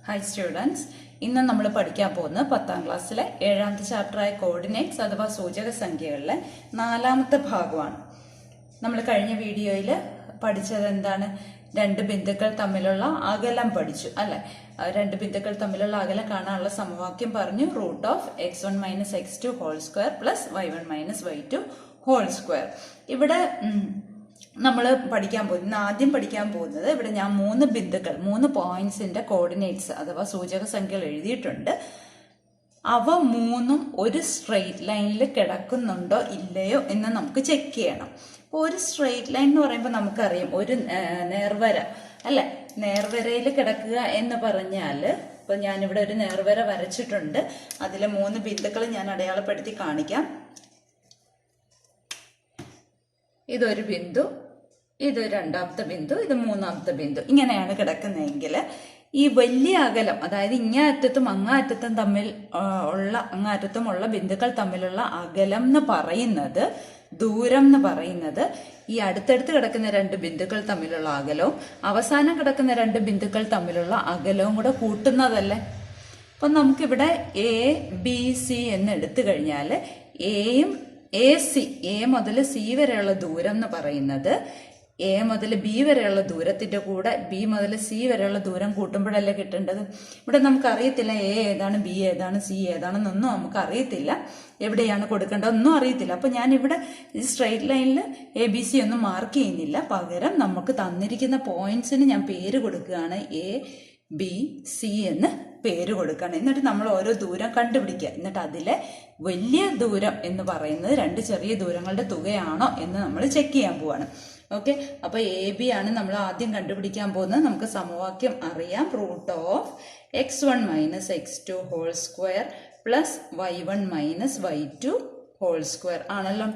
Hi students, ഇന്ന് നമ്മൾ പഠിക്കാൻ പോകുന്നത് 10ാം ക്ലാസ്സിലെ 7ാമത്തെ ചാപ്റ്ററായ കോർഡിനേറ്റ്സ് അഥവാ സൂചക സംഖ്യകളിലെ 4ാമത്തെ ഭാഗമാണ്. നമ്മൾ കഴിഞ്ഞ വീഡിയോയിൽ പഠിച്ചത് എന്താണ്? രണ്ട് ബിന്ദുക്കൾ തമ്മിലുള്ള അകലം പഠിച്ചു അല്ലെ? രണ്ട് ബിന്ദുക്കൾ തമ്മിലുള്ള അകലം കാണാനുള്ള സമവാക്യം പറഞ്ഞു. Root of x1 - x2 whole square plus y1 - y2 whole square. ഇവിടെ നമ്മൾ ആദ്യം പഠിക്കാൻ പോകുന്നത് ഇവിടെ ഞാൻ 3 ബിന്ദുക്കൾ 3 പോയിന്റ്സിന്റെ കോർഡിനേറ്റ്സ് അഥവാ സൂചക സംഖ്യകൾ എഴുതിയിട്ടുണ്ട്. അവ മൂന്നും ഒരു സ്ട്രെയിറ്റ് ലൈനിൽ കിടക്കുന്നുണ്ടോ ഇല്ലയോ എന്ന് നമുക്ക് ചെക്ക് ചെയ്യണം. ഒരു സ്ട്രെയിറ്റ് ലൈൻ എന്ന് പറയുമ്പോൾ നമുക്കറിയാം ഒരു നേർവര അല്ലെ? നേർവരയിൽ കിടക്കുക എന്ന് പറഞ്ഞാൽ ഇപ്പൊ ഞാനിവിടെ ഒരു നേർവര വരച്ചിട്ടുണ്ട്. അതിലെ 3 ബിന്ദുക്കൾ ഞാൻ അടയാളപ്പെടുത്തി കാണിക്കാം. ഇതൊരു ബിന്ദു, ഇത് രണ്ടാമത്തെ ബിന്ദു, ഇത് മൂന്നാമത്തെ ബിന്ദു. ഇങ്ങനെയാണ് കിടക്കുന്നതെങ്കിൽ ഈ വലിയ അകലം, അതായത് ഇങ്ങാറ്റത്തും അങ്ങാറ്റത്തും അങ്ങാറ്റത്തുമുള്ള ബിന്ദുക്കൾ തമ്മിലുള്ള അകലം എന്ന് പറയുന്നത്, ദൂരം എന്ന് പറയുന്നത് ഈ അടുത്തടുത്ത് കിടക്കുന്ന 2 ബിന്ദുക്കൾ തമ്മിലുള്ള അകലവും അവസാനം കിടക്കുന്ന 2 ബിന്ദുക്കൾ തമ്മിലുള്ള അകലവും കൂടെ കൂട്ടുന്നതല്ലേ? അപ്പൊ നമുക്കിവിടെ എ ബി സി എന്ന് എടുത്തു കഴിഞ്ഞാൽ എ മുതൽ സി വരെയുള്ള ദൂരം എന്ന് പറയുന്നത് എ മുതൽ ബി വരെയുള്ള ദൂരത്തിന്റെ കൂടെ ബി മുതൽ സി വരെയുള്ള ദൂരം കൂട്ടുമ്പോഴല്ലേ കിട്ടേണ്ടത്. ഇവിടെ നമുക്ക് അറിയത്തില്ല എ ഏതാണ്, ബി ഏതാണ്, സി ഏതാണെന്നൊന്നും നമുക്ക് അറിയത്തില്ല. എവിടെയാണ് കൊടുക്കേണ്ടതൊന്നും അറിയത്തില്ല. അപ്പൊ ഞാൻ ഇവിടെ സ്ട്രെയിറ്റ് ലൈനിൽ എ ബി സി ഒന്നും മാർക്ക് ചെയ്യുന്നില്ല. പകരം നമുക്ക് തന്നിരിക്കുന്ന പോയിന്റ്സിന് ഞാൻ പേര് കൊടുക്കുകയാണ്. എ ബി സി എന്ന് പേര് കൊടുക്കണം. എന്നിട്ട് നമ്മൾ ഓരോ ദൂരം കണ്ടുപിടിക്കുക. എന്നിട്ട് അതിലെ വലിയ ദൂരം എന്ന് പറയുന്നത് 2 ചെറിയ ദൂരങ്ങളുടെ തുകയാണോ എന്ന് നമ്മൾ ചെക്ക് ചെയ്യാൻ പോവാണ്. ഓക്കെ, അപ്പൊ എ ബി ആണ് നമ്മൾ ആദ്യം കണ്ടുപിടിക്കാൻ പോകുന്നത്. നമുക്ക് സമവാക്യം അറിയാം. Root of x1 - x2 whole square plus y1 - y2 whole square ആണല്ലോ.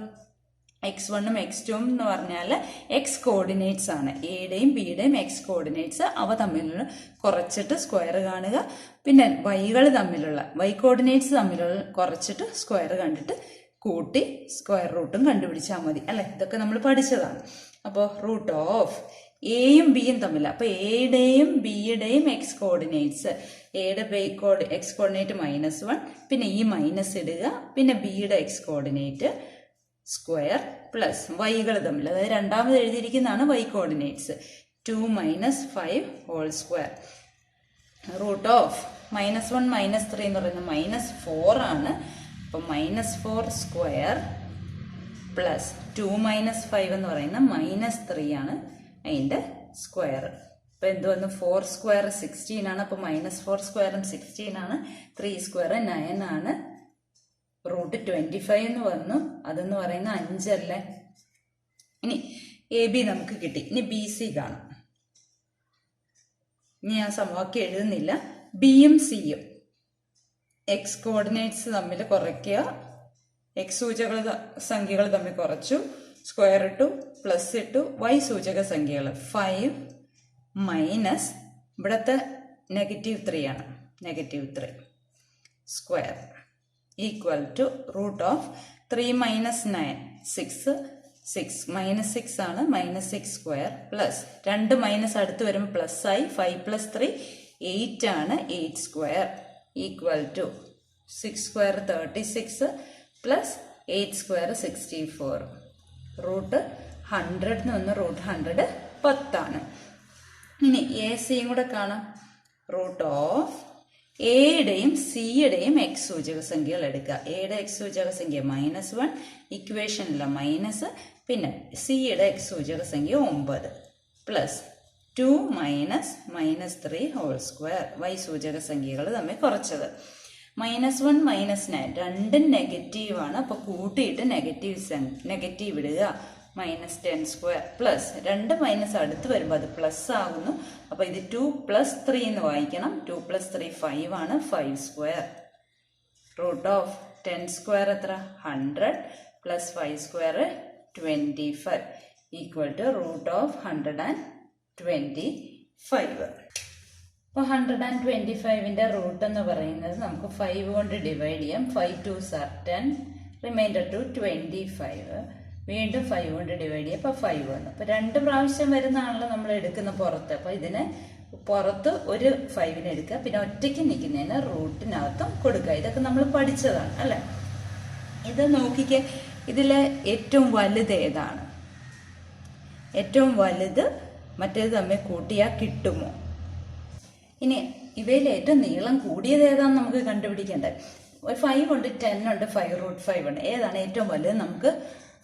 x1ഉം x2ഉം എന്ന് പറഞ്ഞാൽ എക്സ് കോർഡിനേറ്റ്സ് ആണ്. എയുടെയും ബിയുടെയും എക്സ് കോർഡിനേറ്റ്സ്. അവ തമ്മിലുള്ള കുറച്ചിട്ട് സ്ക്വയർ കാണുക. പിന്നെ വൈ കോർഡിനേറ്റ്സ് തമ്മിലുള്ള കുറച്ചിട്ട് സ്ക്വയർ കണ്ടിട്ട് കൂട്ടി സ്ക്വയർ റൂട്ടും കണ്ടുപിടിച്ചാൽ മതി അല്ലെ? ഇതൊക്കെ നമ്മൾ പഠിച്ചതാണ്. അപ്പോൾ റൂട്ട് ഓഫ് എയും ബിയും തമ്മിൽ, അപ്പൊ എയുടെയും ബിയുടെയും എക്സ് കോർഡിനേറ്റ്സ്, എയുടെ എക്സ് കോർഡിനേറ്റ് -1, പിന്നെ ഈ മൈനസ് ഇടുക, പിന്നെ ബിയുടെ എക്സ് കോർഡിനേറ്റ് സ്ക്വയർ പ്ലസ് വൈകൾ തമ്മിൽ, അതായത് രണ്ടാമത് എഴുതിയിരിക്കുന്നതാണ് Y coordinates 2 - 5 whole square. Root of -1 - 3 എന്ന് പറയുന്നത് -4 ആണ്. അപ്പൊ -4 സ്ക്വയർ പ്ലസ് 2 - 5 എന്ന് പറയുന്നത് -3 ആണ് അതിന്റെ സ്ക്വയർ. അപ്പൊ എന്ത് വന്നു? 4 സ്ക്വയർ 16 ആണ്. അപ്പൊ -4 സ്ക്വയറും 16 ആണ്. 3 സ്ക്വയർ 9 ആണ്. റൂട്ട് 25 എന്ന് വന്നു. അതെന്ന് പറയുന്ന 5 അല്ലേ? ഇനി എ ബി നമുക്ക് കിട്ടി. ഇനി ബി സി കാണാം. ഇനി ഞാൻ സമവാക്യം എഴുതുന്നില്ല. ബിയും സിയും എക്സ് കോർഡിനേറ്റ്സ് തമ്മിൽ കുറയ്ക്കുക. എക്സ് സൂചക സംഖ്യകൾ തമ്മിൽ കുറച്ചു, സ്ക്വയർ ഇട്ടു, പ്ലസ് ഇട്ടു. വൈ സൂചക സംഖ്യകൾ 5 മൈനസ് ഇവിടത്തെ -3 ആണ്. -3 square equal to root of 3 - 9 6 -6 ആണ്. -6 സ്ക്വയർ പ്ലസ് 2 മൈനസ് അടുത്ത് വരുമ്പോൾ പ്ലസ് ആയി. 5 + 3 8 ആണ്. 8 square equal to 6 square 36 plus 8 square 64. Root 100 എന്ന് വന്ന് റൂട്ട് 100 10 ആണ്. ഇനി എ സിയും കൂടെ കാണാം. റൂട്ട് ഓഫ് എയുടെയും സിയുടെയും എക്സ് സൂചക സംഖ്യകൾ എടുക്കുക. എയുടെ എക്സ് സൂചക സംഖ്യ -1, ഇക്വേഷനിലെ മൈനസ്, പിന്നെ സിയുടെ എക്സ് സൂചക സംഖ്യ 9 പ്ലസ് 2 - -3 ഹോൾ സ്ക്വയർ. വൈ സൂചക സംഖ്യകൾ തമ്മിൽ കുറച്ചത്. -1 - 9 രണ്ടും നെഗറ്റീവ് ആണ്. അപ്പൊ കൂട്ടിയിട്ട് നെഗറ്റീവ് ഇടുക. -10 സ്ക്വയർ പ്ലസ് 2 മൈനസ് അടുത്ത് വരുമ്പോൾ അത് പ്ലസ് ആകുന്നു. അപ്പൊ ഇത് 2 + 3 എന്ന് വായിക്കണം. 2 + 3 5 ആണ്. 5 സ്ക്വയർ. റൂട്ട് ഓഫ് 10 സ്ക്വയർ എത്ര? 100 plus 5 square 25 equal to root of 125. അപ്പൊ 125ന്റെ റൂട്ട് എന്ന് പറയുന്നത് നമുക്ക് 5 കൊണ്ട് ഡിവൈഡ് ചെയ്യാം. 5 2s are 10, റിമൈൻഡർ ടു 25. വീണ്ടും 5 കൊണ്ട് ഡിവൈഡ് ചെയ്യുക. അപ്പോൾ 5 വന്നു. അപ്പോൾ 2 പ്രാവശ്യം വരുന്നതാണല്ലോ നമ്മൾ എടുക്കുന്ന പുറത്ത്. അപ്പോൾ ഇതിനെ പുറത്ത് ഒരു 5 എടുക്കുക, പിന്നെ ഒറ്റയ്ക്ക് നിൽക്കുന്നതിന് റൂട്ടിനകത്തും കൊടുക്കുക. ഇതൊക്കെ നമ്മൾ പഠിച്ചതാണ് അല്ലേ. ഇത് നോക്കിക്കേ, ഇതിലെ ഏറ്റവും വലുത് ഏതാണ്? ഏറ്റവും വലുത് മറ്റേത് തമ്മിൽ കൂട്ടിയാൽ കിട്ടുമോ? ഇനി ഇവയിൽ ഏറ്റവും നീളം കൂടിയത് ഏതാണെന്ന് നമുക്ക് കണ്ടുപിടിക്കേണ്ടത്. 5 ഉണ്ട്, 10 ഉണ്ട്, 5√5 ഉണ്ട്. ഏതാണ് ഏറ്റവും വലുത് നമുക്ക്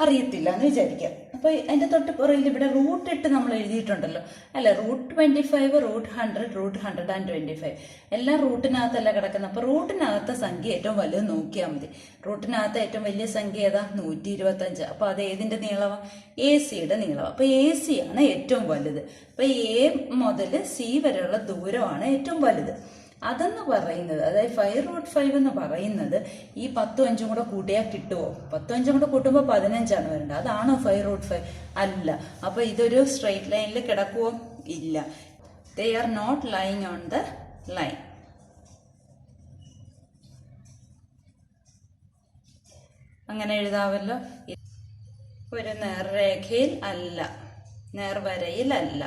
അറിയത്തില്ല എന്ന് വിചാരിക്കാം. അപ്പോൾ അതിൻ്റെ തൊട്ട് പുറകിൽ ഇവിടെ റൂട്ട് ഇട്ട് നമ്മൾ എഴുതിയിട്ടുണ്ടല്ലോ അല്ല, √25, √100, √125 എല്ലാം റൂട്ടിനകത്തല്ല കിടക്കുന്നത്. അപ്പോൾ റൂട്ടിനകത്തെ സംഖ്യ ഏറ്റവും വലുത് നോക്കിയാൽ മതി. റൂട്ടിനകത്ത് ഏറ്റവും വലിയ സംഖ്യ ഏതാ? 125. അപ്പോൾ അത് ഏതിൻ്റെ നീളമാണ്? AC-യുടെ നീളമാണ്. അപ്പോൾ AC ആണ് ഏറ്റവും വലുത്. അപ്പോൾ A മുതൽ C വരെയുള്ള ദൂരമാണ് ഏറ്റവും വലുത്. അതെന്ന് പറയുന്നത്, അതായത് 5√5 എന്ന് പറയുന്നത് ഈ 10ഉം 5ഉം കൂടെ കൂട്ടിയാൽ കിട്ടുമോ? 10ഉം 5ഉം കൂടെ കൂട്ടുമ്പോൾ 15ആണ് വരേണ്ടത്. അതാണോ 5√5? അല്ല. അപ്പൊ ഇതൊരു സ്ട്രെയിറ്റ് ലൈനിൽ കിടക്കുമോ? ഇല്ല. They are not lying on the line. അങ്ങനെ എഴുതാവല്ലോ. ഒരു നേർരേഖയിൽ അല്ല, നേർവരയിലല്ല.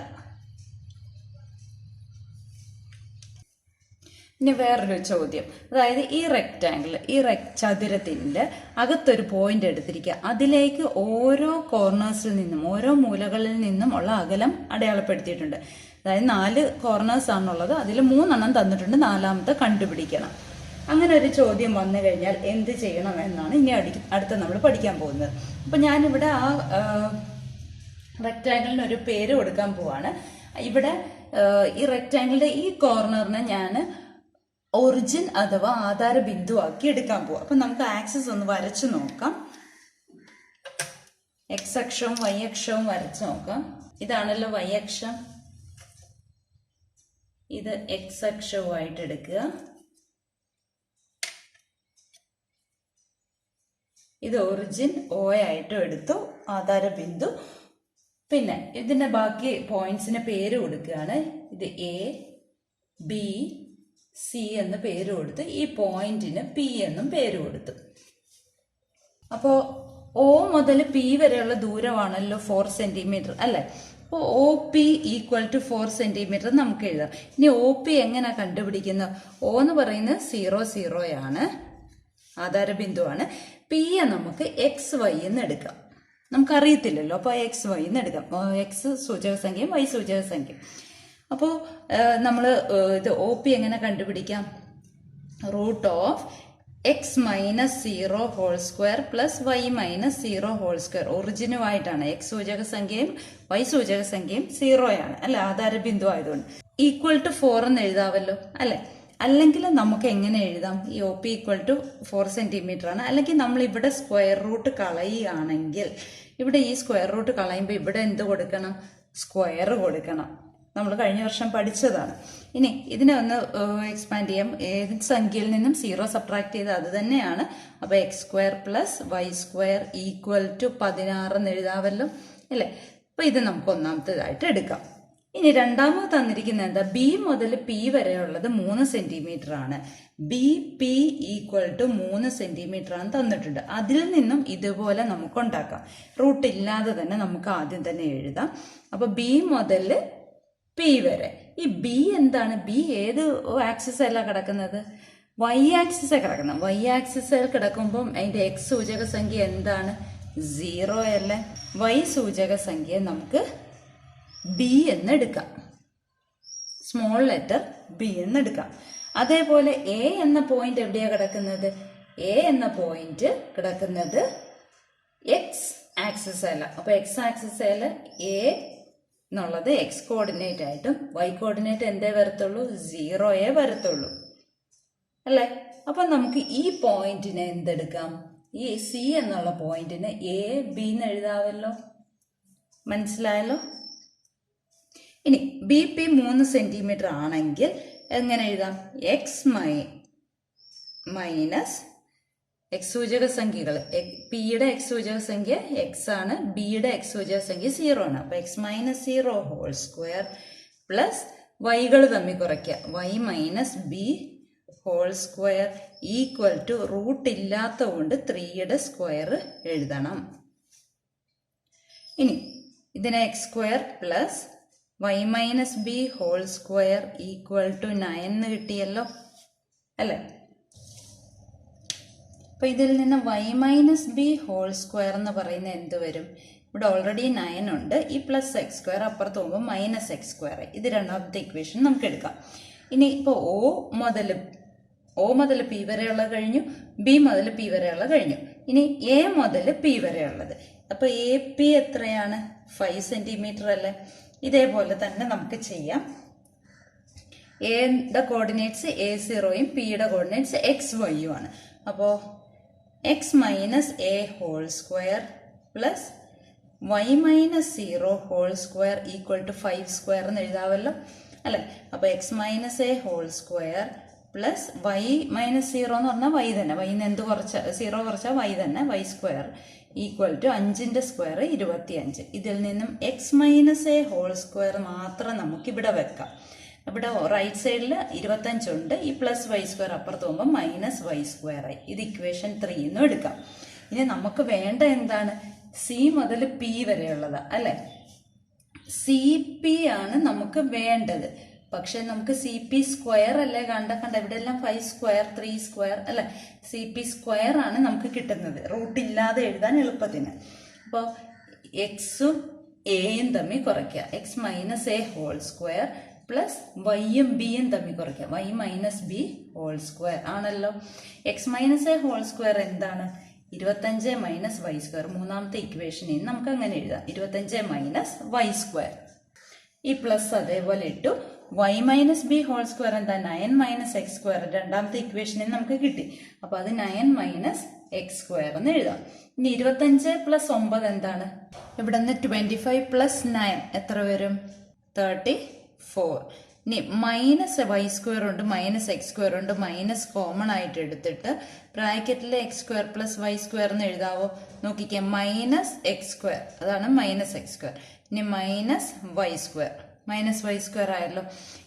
ഇനി വേറൊരു ചോദ്യം, അതായത് ഈ റെക്റ്റാങ്കിൾ, ഈ ചതുരത്തിൻ്റെ അകത്തൊരു പോയിന്റ് എടുത്തിരിക്കുക. അതിലേക്ക് ഓരോ കോർണേഴ്സിൽ നിന്നും, ഓരോ മൂലകളിൽ നിന്നും ഉള്ള അകലം അടയാളപ്പെടുത്തിയിട്ടുണ്ട്. അതായത് 4 കോർണേഴ്സ് ആണുള്ളത്, അതിൽ 3 എണ്ണം തന്നിട്ടുണ്ട്, 4ാമത്തെ കണ്ടുപിടിക്കണം. അങ്ങനെ ഒരു ചോദ്യം വന്നു കഴിഞ്ഞാൽ എന്ത് ചെയ്യണം എന്നാണ് ഇനി അടുത്ത നമ്മൾ പഠിക്കാൻ പോകുന്നത്. അപ്പം ഞാനിവിടെ ആ റെക്റ്റാങ്കിളിന് ഒരു പേര് കൊടുക്കാൻ പോവാണ്. ഇവിടെ ഈ റെക്റ്റാങ്കിളിന്റെ ഈ കോർണറിനെ ഞാൻ ഒറിജിൻ അഥവാ ആധാര ബിന്ദുവാക്കി എടുക്കാൻ പോവാം. അപ്പൊ നമുക്ക് ആക്സിസ് ഒന്ന് വരച്ചു നോക്കാം. എക്സ് അക്ഷവും വൈ അക്ഷവും വരച്ചു നോക്കാം. ഇതാണല്ലോ വൈ അക്ഷം, ഇത് എക്സ് അക്ഷവുമായിട്ട് എടുക്കുക. ഇത് ഒറിജിൻ O ആയിട്ടും എടുത്തു, ആധാര ബിന്ദു. പിന്നെ ഇതിന്റെ ബാക്കി പോയിന്റ്സിന് പേര് കൊടുക്കുകയാണ്. ഇത് A, B, C എന്ന് പേര് കൊടുത്ത്, ഈ പോയിന്റിന് P എന്നും പേര് കൊടുത്തു. അപ്പോ O മുതൽ P വരെയുള്ള ദൂരമാണല്ലോ 4 സെന്റിമീറ്റർ അല്ലെ. അപ്പോൾ OP = 4 സെന്റിമീറ്റർ നമുക്ക് എഴുതാം. ഇനി OP എങ്ങനെ കണ്ടുപിടിക്കുന്നത്? O എന്ന് പറയുന്നത് 0, 0 ആണ്, ആധാര ബിന്ദുവാണ്. P നമുക്ക് XY എന്ന് എടുക്കാം. നമുക്കറിയത്തില്ലല്ലോ, അപ്പോൾ XY എന്ന് എടുക്കാം. X സൂചക സംഖ്യയും Y സൂചക സംഖ്യയും. അപ്പോൾ നമ്മൾ ഇത് OP എങ്ങനെ കണ്ടുപിടിക്കാം? √(x - 0) ² + y - 0² ഒറിജിനുമായിട്ടാണ്. X സൂചക സംഖ്യയും Y സൂചക സംഖ്യയും 0 ആണ് അല്ലെ, ആധാര ബിന്ദു ആയതുകൊണ്ട്. =4 എന്ന് എഴുതാവല്ലോ അല്ലെ. അല്ലെങ്കിൽ നമുക്ക് എങ്ങനെ എഴുതാം? ഈ OP = 4 സെന്റിമീറ്റർ ആണ്. അല്ലെങ്കിൽ നമ്മൾ ഇവിടെ സ്ക്വയർ റൂട്ട് കളയുകയാണെങ്കിൽ, ഇവിടെ ഈ സ്ക്വയർ റൂട്ട് കളയുമ്പോൾ ഇവിടെ എന്ത് കൊടുക്കണം? സ്ക്വയർ കൊടുക്കണം. നമ്മൾ കഴിഞ്ഞ വർഷം പഠിച്ചതാണ്. ഇനി ഇതിനെ ഒന്ന് എക്സ്പാൻഡ് ചെയ്യാം. ഏത് സംഖ്യയിൽ നിന്നും 0 സബ്ട്രാക്ട് ചെയ്ത് അത് തന്നെയാണ്. അപ്പൊ x² + y² = 16 എന്ന് എഴുതാവല്ലോ അല്ലേ. അപ്പൊ ഇത് നമുക്ക് ഒന്നാമത്തേതായിട്ട് എടുക്കാം. ഇനി രണ്ടാമത് തന്നിരിക്കുന്നത് എന്താ? B മുതൽ P വരെയുള്ളത് 3 സെന്റിമീറ്റർ ആണ്. BP = 3 സെന്റിമീറ്റർ ആണ് തന്നിട്ടുണ്ട്. അതിൽ നിന്നും ഇതുപോലെ നമുക്ക് ഉണ്ടാക്കാം. റൂട്ട് ഇല്ലാതെ തന്നെ നമുക്ക് ആദ്യം തന്നെ എഴുതാം. അപ്പൊ B മുതൽ P വരെ. ഈ B എന്താണ്? B ഏത് ആക്സിസ് അല്ല കിടക്കുന്നത്? Y ആക്സിസ് കിടക്കുന്നത്. Y ആക്സിസിൽ കിടക്കുമ്പോൾ അതിന്റെ X സൂചക സംഖ്യ എന്താണ്? 0 അല്ലേ. Y സൂചക സംഖ്യ നമുക്ക് B എന്ന് എടുക്കാം. സ്മോൾ ലെറ്റർ B എന്ന് എടുക്കാം. അതേപോലെ A എന്ന പോയിന്റ് എവിടെയാ കിടക്കുന്നത്? A എന്ന പോയിന്റ് കിടക്കുന്നത് X ആക്സിസ് അല്ല. അപ്പൊ X ആക്സിസ് അല്ല, A എന്നുള്ളത് X കോർഡിനേറ്റ് ആയിട്ടും Y കോർഡിനേറ്റ് എന്തേ വരത്തുള്ളൂ? 0 വരത്തുള്ളൂ അല്ലെ. അപ്പൊ നമുക്ക് ഈ പോയിന്റിനെ എന്തെടുക്കാം? ഈ C എന്നുള്ള പോയിന്റിന് AB എന്ന് എഴുതാവല്ലോ. മനസ്സിലായല്ലോ. ഇനി BP 3 സെന്റിമീറ്റർ ആണെങ്കിൽ എങ്ങനെ എഴുതാം? X X സൂചക സംഖ്യകൾ, Pയുടെ X സൂചക സംഖ്യ X ആണ്, Bയുടെ X സൂചക സംഖ്യ 0 ആണ്. അപ്പൊ X - 0² പ്ലസ് വൈകൾ തമ്മിൽ കുറയ്ക്കുക, Y - B² = റൂട്ട് ഇല്ലാത്ത കൊണ്ട് 3യുടെ സ്ക്വയർ എഴുതണം. ഇനി ഇതിനെ x² + y minus B whole square equal to 9 എന്ന് കിട്ടിയല്ലോ അല്ലേ. അപ്പൊ ഇതിൽ നിന്ന് y minus B whole square എന്ന് പറയുന്നത് എന്ത് വരും? ഇവിടെ ഓൾറെഡി 9 ഉണ്ട്, ഈ പ്ലസ് എക്സ് സ്ക്വയർ അപ്പുറത്ത് പോകുമ്പോൾ മൈനസ് എക്സ് സ്ക്വയർ. ഇത് രണ്ടാമത്തെ ഇക്വേഷൻ നമുക്ക് എടുക്കാം. ഇനി ഇപ്പോൾ ഒ മുതൽ പി വരെയുള്ള കഴിഞ്ഞു, ബി മുതൽ പി വരെയുള്ള കഴിഞ്ഞു. ഇനി എ മുതൽ പി വരെയുള്ളത്. അപ്പൊ എ പി എത്രയാണ്? 5 സെന്റിമീറ്റർ അല്ലേ. ഇതേപോലെ തന്നെ നമുക്ക് ചെയ്യാം. എയുടെ കോർഡിനേറ്റ്സ് A0യും പിയുടെ കോർഡിനേറ്റ്സ് XYയും ആണ്. അപ്പോൾ X minus A whole square plus y minus 0 whole square equal to 5 square എന്ന് എഴുതാവല്ലോ അല്ലെ. അപ്പൊ X minus A whole square plus y minus 0 എന്ന് പറഞ്ഞാൽ y തന്നെ, വൈന്ന് എന്ത് കുറച്ച 0 കുറച്ചാൽ y തന്നെ, y സ്ക്വയർ ഈക്വൽ ടു 5ന്റെ സ്ക്വയർ 25. ഇതിൽ നിന്നും X minus A whole square മാത്രം നമുക്ക് ഇവിടെ വെക്കാം. ഇവിടെ റൈറ്റ് സൈഡിൽ 25 ഉണ്ട്, ഈ പ്ലസ് വൈ സ്ക്വയർ അപ്പുറത്ത് പോകുമ്പോൾ മൈനസ് വൈ സ്ക്വയർ ആയി. ഇത് ഇക്വേഷൻ 3 എന്നും എടുക്കാം. ഇനി നമുക്ക് വേണ്ട എന്താണ്? സി മുതൽ പി വരെയുള്ളതാ അല്ലെ. സി പി ആണ് നമുക്ക് വേണ്ടത്. പക്ഷെ നമുക്ക് സി പി സ്ക്വയർ അല്ലേ കണ്ട ഇവിടെ എല്ലാം 5 സ്ക്വയർ 3 സ്ക്വയർ അല്ലെ. സി പി സ്ക്വയർ ആണ് നമുക്ക് കിട്ടുന്നത്, റൂട്ട് ഇല്ലാതെ എഴുതാൻ എളുപ്പത്തിന്. അപ്പോൾ എക്സും എയും തമ്മിൽ കുറയ്ക്കുക. X minus A whole square plus വൈയും ബിയും തമ്മിൽ കുറയ്ക്കുക. Y minus B whole square ആണല്ലോ. X minus A whole square എന്താണ്? 25 മൈനസ് വൈ സ്ക്വയർ. മൂന്നാമത്തെ ഇക്വേഷനിൽ നമുക്ക് അങ്ങനെ എഴുതാം, 25 മൈനസ് വൈ സ്ക്വയർ. ഈ പ്ലസ് അതേപോലെ ഇട്ടു. y minus B whole square എന്താ? 9 മൈനസ് എക്സ് സ്ക്വയർ. രണ്ടാമത്തെ ഇക്വേഷനിൽ നമുക്ക് കിട്ടി. അപ്പൊ അത് 9 മൈനസ് എക്സ് സ്ക്വയർ എന്ന് എഴുതാം. ഇനി 25 പ്ലസ് 9 എന്താണ്? ഇവിടെ നിന്ന് 25 പ്ലസ് 9 എത്ര വരും? 34. ഇനി മൈനസ് വൈ സ്ക്വയർ ഉണ്ട്, മൈനസ് എക്സ് സ്ക്വയർ ഉണ്ട്, മൈനസ് കോമൺ ആയിട്ട് എടുത്തിട്ട് ബ്രാക്കറ്റിൽ X square plus Y square എന്ന് എഴുതാവോ? നോക്കിക്കേ, മൈനസ് എക്സ് സ്ക്വയർ അതാണ് മൈനസ് എക്സ് സ്ക്വയർ. ഇനി minus Y square, minus Y square ആയല്ലോ.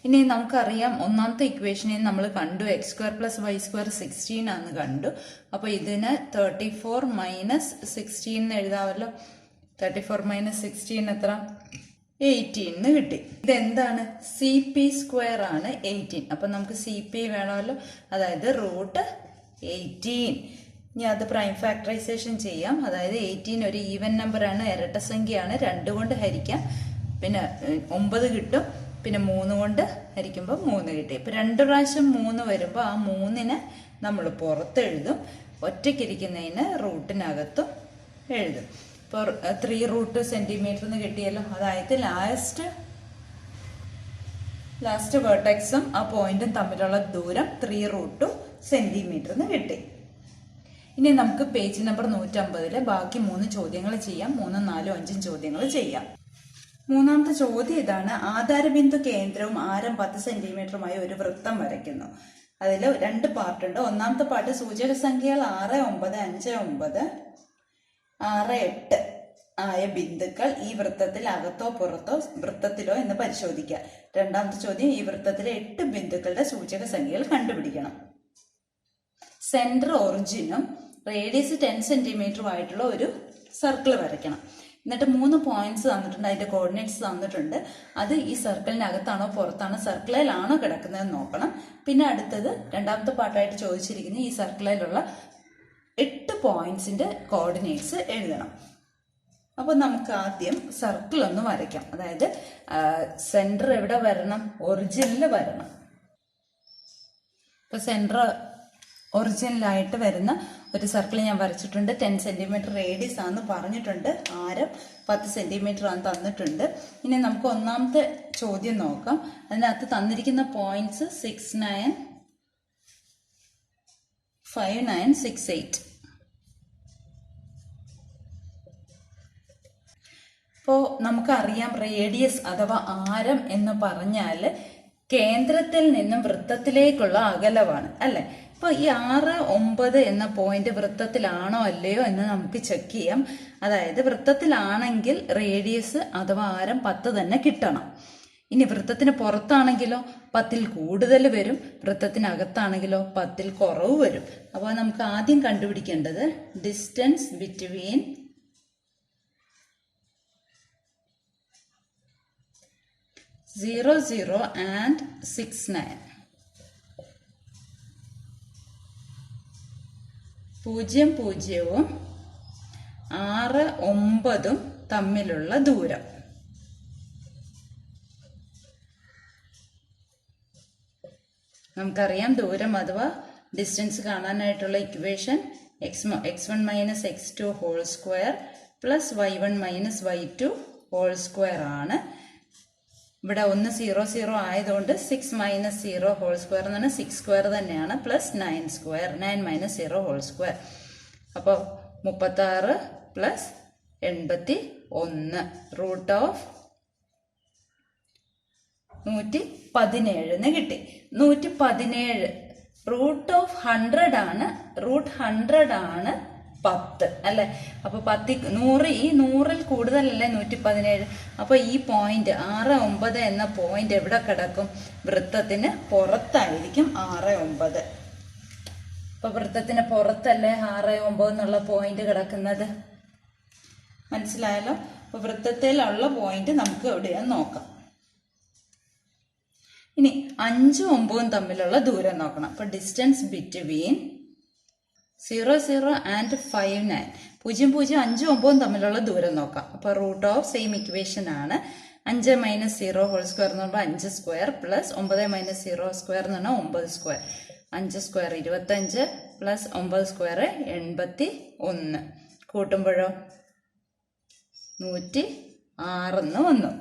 ഇനി നമുക്കറിയാം ഒന്നാമത്തെ ഇക്വേഷനിൽ നമ്മൾ കണ്ടു X square plus Y square 16 ആണെന്ന് കണ്ടു. അപ്പൊ ഇതിന് 34 മൈനസ് 16 എന്ന് എഴുതാവല്ലോ. 34 മൈനസ് 16 എത്ര? 18 എന്ന് കിട്ടി. ഇതെന്താണ്? സി പി സ്ക്വയർ ആണ് 18. അപ്പൊ നമുക്ക് സി പി വേണമല്ലോ, അതായത് റൂട്ട് 18. ഇനി അത് പ്രൈം ഫാക്ടറൈസേഷൻ ചെയ്യാം. അതായത് 18 ഒരു ഈവൻ നമ്പർ ആണ്, ഇരട്ട സംഖ്യയാണ്, 2 കൊണ്ട് ഹരിക്കാം, പിന്നെ 9 കിട്ടും, പിന്നെ 3 കൊണ്ട് ഹരിക്കുമ്പോൾ 3 കിട്ടി. ഇപ്പൊ 2 പ്രാവശ്യം 3 വരുമ്പോൾ ആ 3നെ നമ്മൾ പുറത്തെഴുതും, ഒറ്റയ്ക്കിരിക്കുന്നതിന് റൂട്ടിനകത്തും എഴുതും. ഇപ്പോൾ 3 റൂട്ട് സെന്റിമീറ്റർ എന്ന് കിട്ടിയല്ലോ. അതായത് ലാസ്റ്റ് വേർട്ടെക്സും ആ പോയിന്റും തമ്മിലുള്ള ദൂരം 3 റൂട്ട് സെന്റിമീറ്റർ എന്ന് കിട്ടി. ഇനി നമുക്ക് പേജ് നമ്പർ 150 ബാക്കി 3 ചോദ്യങ്ങൾ ചെയ്യാം. 3, 4, 5 ചോദ്യങ്ങൾ ചെയ്യാം. മൂന്നാമത്തെ ചോദ്യം ഇതാണ്. ആധാരബിന്ദു കേന്ദ്രവും ആരം 10 സെന്റിമീറ്ററുമായി ഒരു വൃത്തം വരയ്ക്കുന്നു. അതിൽ 2 പാർട്ടുണ്ട്. ഒന്നാമത്തെ പാർട്ട് സൂചക സംഖ്യകൾ 6, 9, 5, 9, 6, 8 ആയ ബിന്ദുക്കൾ ഈ വൃത്തത്തിൽ അകത്തോ പുറത്തോ വൃത്തത്തിലോ എന്ന് പരിശോധിക്കുക. രണ്ടാമത്തെ ചോദ്യം, ഈ വൃത്തത്തിലെ 8 ബിന്ദുക്കളുടെ സൂചക സംഖ്യകൾ കണ്ടുപിടിക്കണം. സെന്റർ ഒറിജിനും റേഡിയസ് 10 സെന്റിമീറ്ററും ആയിട്ടുള്ള ഒരു സർക്കിൾ വരയ്ക്കണം. എന്നിട്ട് 3 പോയിന്റ്സ് തന്നിട്ടുണ്ട്, അതിന്റെ കോർഡിനേറ്റ്സ് തന്നിട്ടുണ്ട്. അത് ഈ സർക്കിളിനകത്താണോ പുറത്താണോ സർക്കിളിലാണോ കിടക്കുന്നതെന്ന് നോക്കണം. പിന്നെ അടുത്തത് രണ്ടാമത്തെ പാർട്ടായിട്ട് ചോദിച്ചിരിക്കുന്ന ഈ സർക്കിളിലുള്ള 8 പോയിന്റ്സിന്റെ കോർഡിനേറ്റ്സ് എഴുതണം. അപ്പൊ നമുക്ക് ആദ്യം സർക്കിൾ ഒന്ന് വരയ്ക്കാം. അതായത് സെന്റർ എവിടെ വരണം? ഒറിജിനിൽ വരണം. ഇപ്പൊ സെന്റർ ഒറിജിനലായിട്ട് വരുന്ന ഒരു സർക്കിൾ ഞാൻ വരച്ചിട്ടുണ്ട്. 10 സെന്റിമീറ്റർ റേഡിയസ് ആണെന്ന് പറഞ്ഞിട്ടുണ്ട്, ആരം 10 സെന്റിമീറ്റർ ആണ് തന്നിട്ടുണ്ട്. ഇനി നമുക്ക് ഒന്നാമത്തെ ചോദ്യം നോക്കാം. അതിനകത്ത് തന്നിരിക്കുന്ന പോയിന്റ്സ് 6, 9, 5, 9, 6, 8. ഇപ്പോൾ നമുക്കറിയാം റേഡിയസ് അഥവാ ആരം എന്ന് പറഞ്ഞാൽ കേന്ദ്രത്തിൽ നിന്നും വൃത്തത്തിലേക്കുള്ള അകലമാണ് അല്ലെ. അപ്പൊ ഈ 6, 9 എന്ന പോയിന്റ് വൃത്തത്തിലാണോ അല്ലയോ എന്ന് നമുക്ക് ചെക്ക് ചെയ്യാം. അതായത് വൃത്തത്തിലാണെങ്കിൽ റേഡിയസ് അഥവാ ആരം 10 തന്നെ കിട്ടണം. ഇനി വൃത്തത്തിന് പുറത്താണെങ്കിലോ 10ൽ കൂടുതൽ വരും, വൃത്തത്തിനകത്താണെങ്കിലോ 10ൽ കുറവ് വരും. അപ്പോൾ നമുക്ക് ആദ്യം കണ്ടുപിടിക്കേണ്ടത് ഡിസ്റ്റൻസ് ബിറ്റ്വീൻ 0 0 and 6 9. 0 0 6 9 തമ്മിലുള്ള ദൂരം. നമുക്കറിയാം ദൂരം അഥവാ ഡിസ്റ്റൻസ് കാണാനായിട്ടുള്ള equation x1 minus x2 whole square plus y1 minus y2 whole square ആണ്. ഇവിടെ 1 0 0 ആയതുകൊണ്ട് 6 മൈനസ് 0 ഹോൾ സ്ക്വയർ എന്ന് പറഞ്ഞാൽ 6 സ്ക്വയർ തന്നെയാണ്, plus 9 square, 9 minus 0 whole square. അപ്പോൾ 36 പ്ലസ് 81 റൂട്ട് ഓഫ് 117 കിട്ടി. 117 റൂട്ട് ഓഫ് 100 ആണ്, റൂട്ട് 100 ആണ് 10 അല്ലെ. അപ്പൊ 100 ഈ 100ൽ കൂടുതലല്ലേ 117. അപ്പൊ ഈ പോയിന്റ് 6 9 എന്ന പോയിന്റ് എവിടെ കിടക്കും? വൃത്തത്തിന് പുറത്തായിരിക്കും 6 9. അപ്പൊ വൃത്തത്തിന് പുറത്തല്ലേ 6 9 എന്നുള്ള പോയിന്റ് കിടക്കുന്നത്. മനസ്സിലായല്ലോ? അപ്പൊ വൃത്തത്തിലുള്ള പോയിന്റ് നമുക്ക് എവിടെയാന്ന് നോക്കാം. ഇനി 5 9 തമ്മിലുള്ള ദൂരം നോക്കണം. അപ്പൊ ഡിസ്റ്റൻസ് ബിറ്റ്വീൻ 0 0 ആൻഡ് 5 9. 0 0 5 9 തമ്മിലുള്ള ദൂരം നോക്കാം. അപ്പൊ റൂട്ട് ഓഫ് സെയിം ഇക്വേഷൻ ആണ്. 5 മൈനസ് 0 ഹോൾ സ്ക്വയർ എന്ന് പറയുമ്പോൾ 5 സ്ക്വയർ പ്ലസ് 9 മൈനസ് 0 സ്ക്വയർ എന്ന് പറഞ്ഞാൽ 9 സ്ക്വയർ. 5 square 25 plus 9 square 81. കൂട്ടുമ്പോഴോ 106 വന്നു.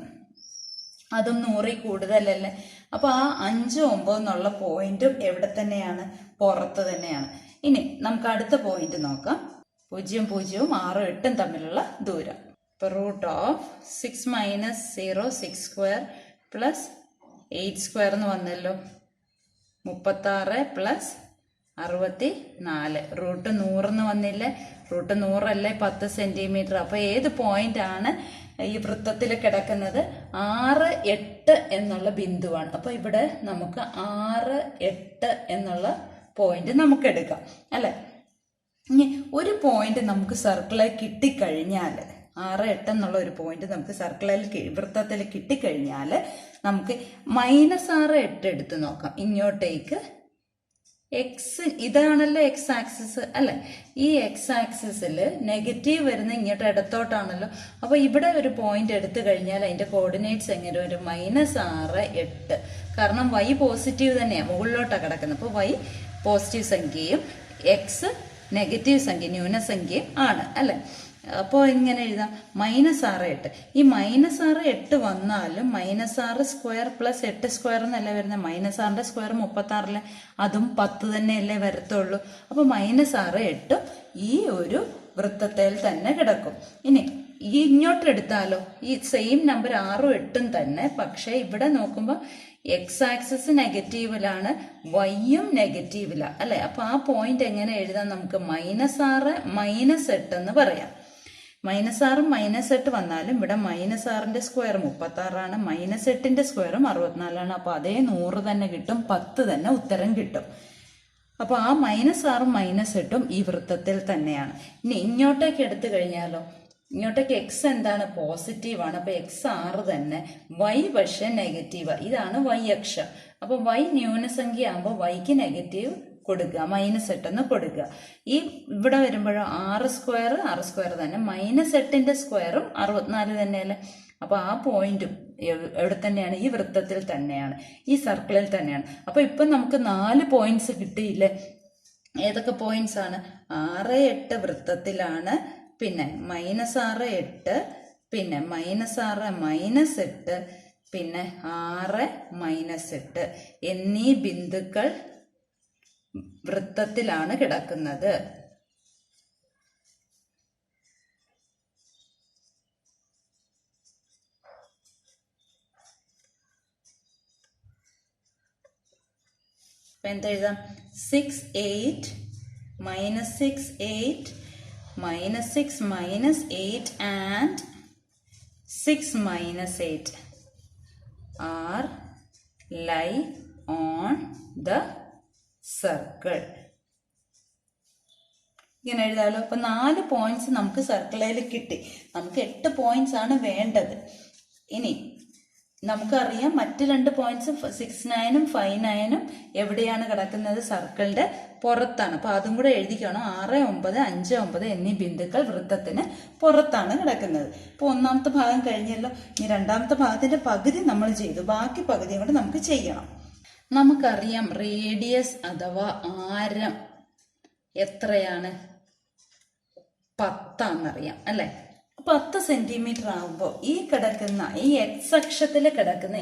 അതും 100 കൂടുതലല്ലേ. അപ്പൊ ആ 5 9 എന്നുള്ള പോയിന്റും എവിടെ തന്നെയാണ്? പുറത്ത് തന്നെയാണ്. ഇനി നമുക്ക് അടുത്ത പോയിന്റ് നോക്കാം. 0 0 6 8 തമ്മിലുള്ള ദൂരം. ഇപ്പൊ root of 6 minus 0 6 square plus 8 square എന്ന് വന്നല്ലോ. 36 പ്ലസ് 64 റൂട്ട് 100 എന്ന് വന്നില്ലേ. റൂട്ട് 100 അല്ലേ 10 സെന്റിമീറ്റർ. അപ്പൊ ഏത് പോയിന്റ് ആണ് ഈ വൃത്തത്തിൽ കിടക്കുന്നത്? 6 8 എന്നുള്ള ബിന്ദുവാണ്. അപ്പൊ ഇവിടെ നമുക്ക് 6 8 എന്നുള്ള പോയിന്റ് നമുക്ക് എടുക്കാം അല്ലെ. ഇനി ഒരു പോയിന്റ് നമുക്ക് സർക്കിളിൽ കിട്ടിക്കഴിഞ്ഞാൽ, 6 8 എന്നുള്ള ഒരു പോയിന്റ് നമുക്ക് സർക്കിളിൽ വൃത്തത്തിൽ കിട്ടിക്കഴിഞ്ഞാൽ നമുക്ക് -6 8 എടുത്ത് നോക്കാം. ഇങ്ങോട്ടേക്ക് എക്സ്, ഇതാണല്ലോ എക്സ് ആക്സിസ് അല്ലെ. ഈ എക്സ് ആക്സിസിൽ നെഗറ്റീവ് വരുന്ന ഇങ്ങോട്ട് ഇടത്തോട്ടാണല്ലോ. അപ്പൊ ഇവിടെ ഒരു പോയിന്റ് എടുത്തു കഴിഞ്ഞാൽ അതിന്റെ കോർഡിനേറ്റ്സ് എങ്ങനെ വരും? -6 8. കാരണം y പോസിറ്റീവ് തന്നെയാണ്, മുകളിലോട്ടാണ് കിടക്കുന്നത്. അപ്പൊ y പോസിറ്റീവ് സംഖ്യയും എക്സ് നെഗറ്റീവ് സംഖ്യ ന്യൂനസംഖ്യയും ആണ് അല്ലെ. അപ്പോൾ ഇങ്ങനെ എഴുതാം -6 8. ഈ -6 8 വന്നാലും -6 സ്ക്വയർ പ്ലസ് 8 സ്ക്വയർ എന്നല്ലേ വരുന്നത്. -6ന്റെ സ്ക്വയർ 36, അതും 10 തന്നെയല്ലേ വരത്തുള്ളൂ. അപ്പൊ -6 8 ഈ ഒരു വൃത്തത്തിൽ തന്നെ കിടക്കും. ഇനി ഈ ഇങ്ങോട്ട് എടുത്താലോ ഈ സെയിം നമ്പർ 6 8 തന്നെ, പക്ഷെ ഇവിടെ നോക്കുമ്പോൾ എക്സ് ആക്സിസ് നെഗറ്റീവിലാണ്, വൈയും നെഗറ്റീവിലാണ് അല്ലെ. അപ്പൊ ആ പോയിന്റ് എങ്ങനെ എഴുതാം? നമുക്ക് -6 -8 എന്ന് പറയാം. -6 -8 വന്നാലും ഇവിടെ -6ന്റെ സ്ക്വയർ 36 ആണ്, -8ന്റെ സ്ക്വയറും 64 ആണ്. അപ്പൊ അതേ 100 തന്നെ കിട്ടും, 10 തന്നെ ഉത്തരം കിട്ടും. അപ്പൊ ആ -6ഉം -8ഉം ഈ വൃത്തത്തിൽ തന്നെയാണ്. ഇനി ഇങ്ങോട്ടേക്ക് എടുത്തു കഴിഞ്ഞാലോ, ഇങ്ങോട്ടേക്ക് എക്സ് എന്താണ്? പോസിറ്റീവ് ആണ്. അപ്പൊ എക്സ് 6 തന്നെ, വൈ പക്ഷെ നെഗറ്റീവ്. ഇതാണ് വൈ അക്ഷം. അപ്പൊ വൈ ന്യൂനസംഖ്യ ആകുമ്പോൾ വൈക്ക് നെഗറ്റീവ് കൊടുക്കുക, -8 എന്ന് കൊടുക്കുക. ഈ ഇവിടെ വരുമ്പോഴോ 6 സ്ക്വയർ തന്നെ, -8ന്റെ സ്ക്വയറും 64 തന്നെയല്ലേ. അപ്പൊ ആ പോയിന്റും എവിടെ തന്നെയാണ്? ഈ വൃത്തത്തിൽ തന്നെയാണ്, ഈ സർക്കിളിൽ തന്നെയാണ്. അപ്പൊ ഇപ്പൊ നമുക്ക് 4 പോയിന്റ്സ് കിട്ടിയില്ലേ. ഏതൊക്കെ പോയിന്റ്സ് ആണ്? 6 8 വൃത്തത്തിലാണ്, പിന്നെ -6 8, പിന്നെ -6 -8, പിന്നെ 6 -8 എന്നീ ബിന്ദുക്കൾ വൃത്തത്തിലാണ് കിടക്കുന്നത്. എന്തെഴുതാം? 6 8 -6 8 -6 -8 and 6 -8 are lie on the circle. ഇങ്ങനെ എഴുതാലോ. അപ്പൊ 4 പോയിന്റ്സ് നമുക്ക് സർക്കിളിൽ കിട്ടി. നമുക്ക് 8 പോയിന്റ്സ് ആണ് വേണ്ടത്. ഇനി നമുക്കറിയാം മറ്റ് 2 പോയിന്റ്സും 6, 9 5, 9 എവിടെയാണ് കിടക്കുന്നത്? സർക്കിളിന്റെ പുറത്താണ്. അപ്പൊ അതും കൂടെ എഴുതിക്കണം. 6, 9, 5, 9 എന്നീ ബിന്ദുക്കൾ വൃത്തത്തിന് പുറത്താണ് കിടക്കുന്നത്. ഇപ്പൊ ഒന്നാമത്തെ ഭാഗം കഴിഞ്ഞല്ലോ. ഇനി രണ്ടാമത്തെ ഭാഗത്തിന്റെ പകുതി നമ്മൾ ചെയ്തു. ബാക്കി പകുതിയും കൂടെ നമുക്ക് ചെയ്യണം. നമുക്കറിയാം റേഡിയസ് അഥവാ ആരം എത്രയാണ്? 10 ആണെന്നറിയാം അല്ലെ? 10 സെന്റിമീറ്റർ ആകുമ്പോൾ ഈ കിടക്കുന്ന ഈ എക്സ് അക്ഷത്തിൽ കിടക്കുന്ന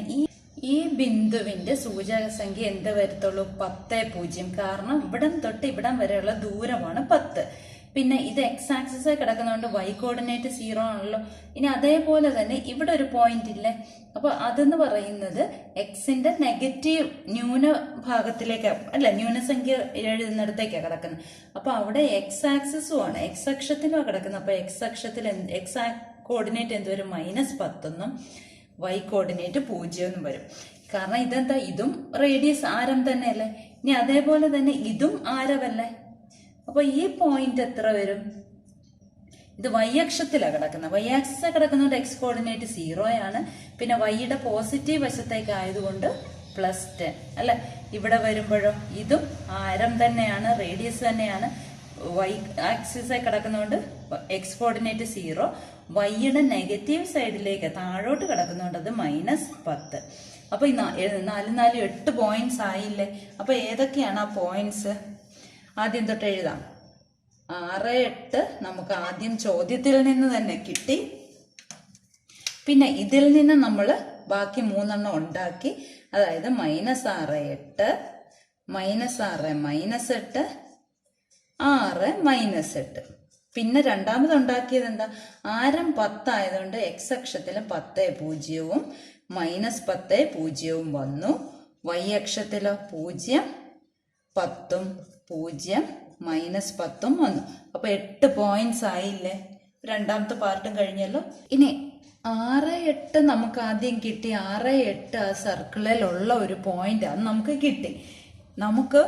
ഈ ബിന്ദുവിന്റെ സൂചക സംഖ്യ എന്ത് വരത്തുള്ളൂ? 10, 0. കാരണം ഇവിടം തൊട്ട് ഇവിടം വരെയുള്ള ദൂരമാണ് 10. പിന്നെ ഇത് എക്സ് ആക്സിസ് കിടക്കുന്നതുകൊണ്ട് y കോർഡിനേറ്റ് 0 ആണല്ലോ. ഇനി അതേപോലെ തന്നെ ഇവിടെ ഒരു പോയിന്റ് ഇല്ലേ? അപ്പൊ അതെന്ന് പറയുന്നത് എക്സിന്റെ നെഗറ്റീവ് ന്യൂനഭാഗത്തിലേക്ക് അല്ല, ന്യൂനസംഖ്യ എഴുതുന്നിടത്തേക്കാണ് കിടക്കുന്നത്. അപ്പൊ അവിടെ എക്സ് ആക്സിസും ആണ്, എക്സ് അക്ഷത്തിലും കിടക്കുന്നത്. അപ്പൊ എക്സ് അക്ഷത്തിൽ എക്സ് കോർഡിനേറ്റ് എന്ത് വരും? -10 എന്നും y കോർഡിനേറ്റ് 0 എന്നും വരും. കാരണം ഇതെന്താ? ഇതും റേഡിയസ് ആരം തന്നെയല്ലേ? ഇനി അതേപോലെ തന്നെ ഇതും ആരമല്ലേ? അപ്പൊ ഈ പോയിന്റ് എത്ര വരും? ഇത് y അക്ഷത്തിലാണ് കിടക്കുന്നത്. y ആക്സിസ് കിടക്കുന്നതുകൊണ്ട് എക്സ് കോർഡിനേറ്റ് 0 ആണ്. പിന്നെ വൈയുടെ പോസിറ്റീവ് വശത്തേക്ക് ആയതുകൊണ്ട് +10 അല്ലെ? ഇവിടെ വരുമ്പോഴോ ഇതും ആരം തന്നെയാണ്, റേഡിയസ് തന്നെയാണ്. y ആക്സിസ് കിടക്കുന്നതുകൊണ്ട് എക്സ് കോർഡിനേറ്റ് 0, വൈയുടെ നെഗറ്റീവ് സൈഡിലേക്ക് താഴോട്ട് കിടക്കുന്നതുകൊണ്ട് അത് -10. അപ്പൊ ഈ 4, 4, 8 പോയിന്റ്സ് ആയില്ലേ? അപ്പൊ ഏതൊക്കെയാണ് ആ പോയിന്റ്സ്? ആദ്യം തൊട്ട് എഴുതാം. 6, 8 നമുക്ക് ആദ്യം ചോദ്യത്തിൽ നിന്ന് തന്നെ കിട്ടി. പിന്നെ ഇതിൽ നിന്ന് നമ്മൾ ബാക്കി 3 എണ്ണം ഉണ്ടാക്കി. അതായത് -6, 8, -6, -8, 6, -8. പിന്നെ രണ്ടാമത് ഉണ്ടാക്കിയത് എന്താ? ആരം 10 ആയതുകൊണ്ട് എക്സ് അക്ഷത്തിലും 10, 0 -10, 0 വന്നു. y അക്ഷത്തിലോ 0, 10, 0 -10 വന്നു. അപ്പൊ 8 പോയിന്റ്സ് ആയില്ലേ? രണ്ടാമത്തെ പാർട്ടും കഴിഞ്ഞല്ലോ. ഇനി 6, 8 നമുക്ക് ആദ്യം കിട്ടി. 6, 8 ആ സർക്കിളിലുള്ള ഒരു പോയിന്റ് ആണ് നമുക്ക് കിട്ടി. നമുക്ക്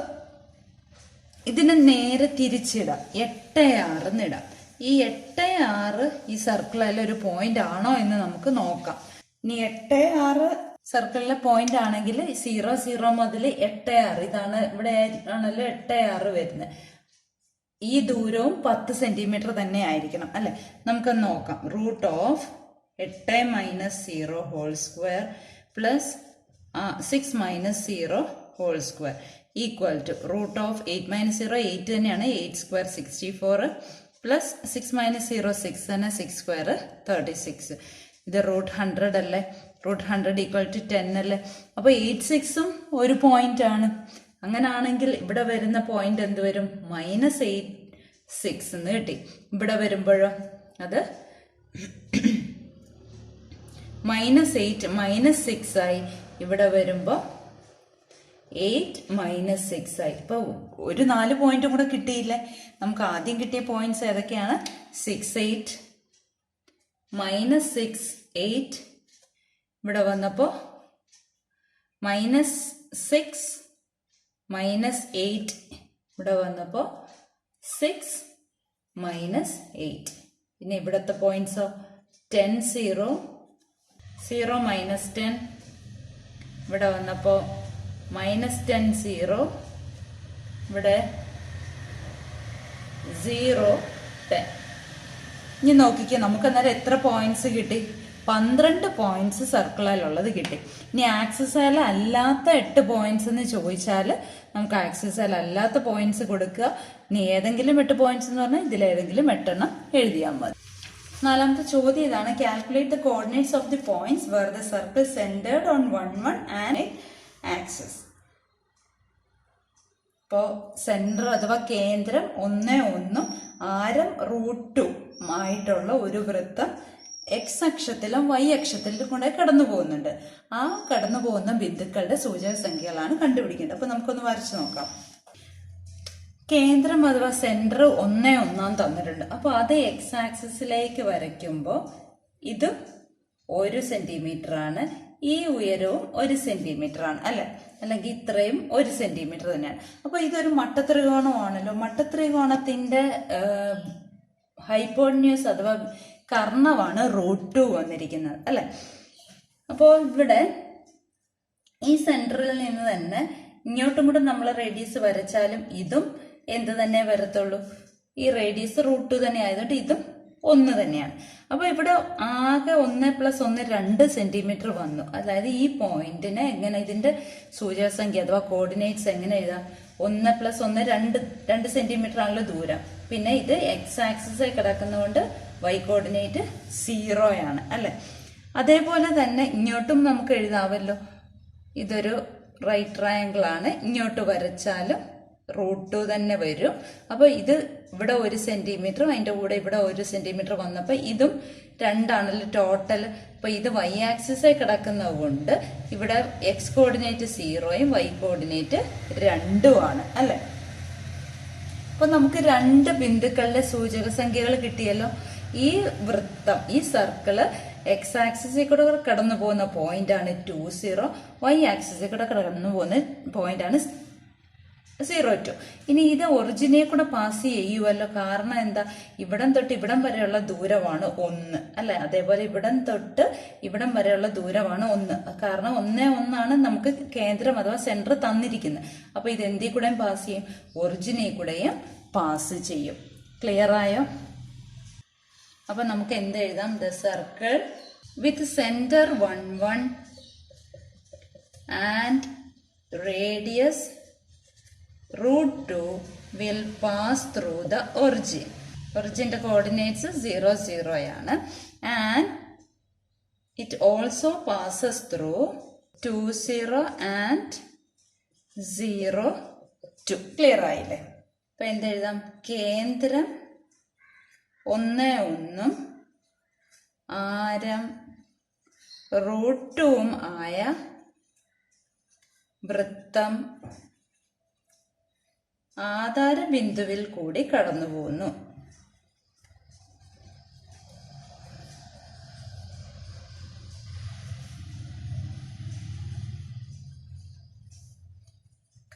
ഇതിനെ നേരെ തിരിച്ചിടാം. 8, 6 എന്നിടാം. ഈ 8, 6 ഈ സർക്കിളിലെ ഒരു പോയിന്റ് ആണോ എന്ന് നമുക്ക് നോക്കാം. ഇനി 8, 6 സർക്കിളിലെ പോയിന്റ് ആണെങ്കിൽ 0, 0 മുതൽ 8, 6 ഇതാണ്. ഇവിടെ ആണല്ലോ 8, 6 വരുന്നത്. ഈ ദൂരവും 10 സെന്റിമീറ്റർ തന്നെ ആയിരിക്കണം അല്ലെ? നമുക്കൊന്ന് നോക്കാം. √8 - 0 whole square plus 6 - 0 whole square equal to √8 - 0 8 തന്നെയാണ്. 8 സ്ക്വയർ 64 പ്ലസ് 6 - 0 6 തന്നെ. 6 സ്ക്വയർ 36. ഇത് √100 അല്ലേ? √100 ഈക്വൽ ടു 10 അല്ലേ? അപ്പൊ 8, 6ഉം ഒരു പോയിന്റ് ആണ്. അങ്ങനാണെങ്കിൽ ഇവിടെ വരുന്ന പോയിന്റ് എന്ത് വരും? -8, 6 എന്ന് കിട്ടി. ഇവിടെ വരുമ്പോഴോ അത് -8 -6 ആയി. ഇവിടെ വരുമ്പോ 8 - 6 ആയി. ഇപ്പൊ ഒരു 4 പോയിന്റും കൂടെ കിട്ടിയില്ലേ? നമുക്ക് ആദ്യം കിട്ടിയ പോയിന്റ്സ് ഏതൊക്കെയാണ്? 6, 8 -6, 8. ഇവിടെ വന്നപ്പോ -6 -8. ഇവിടെ വന്നപ്പോ 6 -8. പിന്നെ ഇവിടത്തെ പോയിന്റ്സോ 10, 0 0 -10. ഇവിടെ വന്നപ്പോ -10, 0. ഇവിടെ 0, 10. ഇനി നോക്കിക്കേ, നമുക്ക് അന്നേരം എത്ര പോയിന്റ്സ് കിട്ടി? 12 പോയിന്റ്സ് സർക്കിളിലുള്ളത് കിട്ടി. ഇനി ആക്സിസിൽ അല്ലാത്ത 8 പോയിന്റ്സ് എന്ന് ചോദിച്ചാൽ നമുക്ക് ആക്സിസിൽ അല്ലാത്ത പോയിന്റ്സ് കൊടുക്കുക. ഇനി ഏതെങ്കിലും 8 പോയിന്റ്സ് എന്ന് പറഞ്ഞാൽ ഇതിലേതെങ്കിലും 8 എണ്ണം എഴുതിയാൽ മതി. നാലാമത്തെ ചോദ്യം ഇതാണ്. Calculate the coordinates of the points where the circle centred on 1, 1 and axis. ഇപ്പോ സെന്റർ അഥവാ കേന്ദ്രം 1, 1 ആരം √2 ആയിട്ടുള്ള ഒരു വൃത്തം എക്സ് അക്ഷത്തിലും y അക്ഷത്തിലും കൂടെ കടന്നു പോകുന്നുണ്ട്. ആ കടന്നു പോകുന്ന ബിന്ദുക്കളുടെ സൂചക സംഖ്യകളാണ് കണ്ടുപിടിക്കേണ്ടത്. അപ്പൊ നമുക്കൊന്ന് വരച്ചു നോക്കാം. കേന്ദ്രം അഥവാ സെന്റർ 1, 1 തന്നിട്ടുണ്ട്. അപ്പൊ അത് എക്സ് ആക്സിസിലേക്ക് വരയ്ക്കുമ്പോൾ ഇത് 1 സെന്റിമീറ്റർ ആണ്. ഈ ഉയരവും 1 സെന്റിമീറ്റർ ആണ് അല്ലെ? അല്ലെങ്കിൽ ഇത്രയും 1 സെന്റിമീറ്റർ തന്നെയാണ്. അപ്പൊ ഇതൊരു മട്ടത്രികോണമാണല്ലോ. മട്ടത്രികോണത്തിന്റെ ഹൈപ്പോട്ടന്യൂസ് അഥവാ കർണമാണ് √2 വന്നിരിക്കുന്നത് അല്ലെ? അപ്പോൾ ഇവിടെ ഈ സെന്ററിൽ നിന്ന് തന്നെ ഇങ്ങോട്ടും കൂടെ നമ്മൾ റേഡിയസ് വരച്ചാലും ഇതും എന്ത് തന്നെ വരത്തുള്ളൂ, ഈ റേഡിയസ് √2 തന്നെ ആയതുകൊണ്ട് ഇതും 1 തന്നെയാണ്. അപ്പൊ ഇവിടെ ആകെ 1+1 2 സെന്റിമീറ്റർ വന്നു. അതായത് ഈ പോയിന്റിനെ എങ്ങനെ ഇതിന്റെ സൂചകസംഖ്യ അഥവാ കോർഡിനേറ്റ്സ് എങ്ങനെ എഴുതാം? 1+1 2 സെന്റിമീറ്റർ ആണല്ലോ ദൂരം. പിന്നെ ഇത് എക്സ് ആക്സിസിൽ കിടക്കുന്നതുകൊണ്ട് y കോർഡിനേറ്റ് 0 ആണ് അല്ലെ. അതേപോലെ തന്നെ ഇങ്ങോട്ടും നമുക്ക് എഴുതാമല്ലോ. ഇതൊരു റൈറ്റ് ട്രയാങ്കിൾ ആണ്. ഇങ്ങോട്ട് വരച്ചാലും √2 തന്നെ വരും. അപ്പൊ ഇത് ഇവിടെ 1 സെന്റിമീറ്റർ, അതിന്റെ കൂടെ ഇവിടെ 1 സെന്റിമീറ്റർ വന്നപ്പോ ഇതും 2 ആണല്ലോ ടോട്ടൽ. അപ്പൊ ഇത് y ആക്സിസിൽ കിടക്കുന്നത് കൊണ്ട് ഇവിടെ എക്സ് കോർഡിനേറ്റ് 0യും y കോർഡിനേറ്റ് 2 ആണ് അല്ലെ. അപ്പൊ നമുക്ക് 2 ബിന്ദുക്കളുടെ സൂചക സംഖ്യകൾ കിട്ടിയല്ലോ. ഈ വൃത്തം, ഈ സർക്കിള് എക്സ് ആക്സിസിൽ കൂടെ കടന്നു പോകുന്ന പോയിന്റ് ആണ് 20, y ആക്സിസിൽ കൂടെ കടന്നു പോകുന്ന പോയിന്റ് ആണ് 02. ഇനി ഇത് ഒറിജിനെ കൂടെ പാസ് ചെയ്യുമല്ലോ. കാരണം എന്താ, ഇവിടം തൊട്ട് ഇവിടം വരെയുള്ള ദൂരമാണ് 1 അല്ലെ. അതേപോലെ ഇവിടം തൊട്ട് ഇവിടം വരെയുള്ള ദൂരമാണ് 1. കാരണം 1 ആണ് നമുക്ക് കേന്ദ്രം അഥവാ സെന്റർ തന്നിരിക്കുന്നത്. അപ്പൊ ഇത് എന്തിൽ കൂടെയും പാസ് ചെയ്യും, ഒറിജിനെ കൂടെയും പാസ് ചെയ്യും. ക്ലിയർ ആയോ? അപ്പൊ നമുക്ക് എന്ത് എഴുതാം? The circle with centre 1 1 and radius √2 will pass through the origin. Originന്റെ coordinates 0 0 ആണ്. And it also passes through 2 0 and 0 2. Clear ആയില്ലേ? അപ്പൊ എന്തെഴുതാം? കേന്ദ്രം 1 1 ആരം √2 ആയ വൃത്തം ആധാര ബിന്ദുവിൽ കൂടി കടന്നു പോകുന്നു.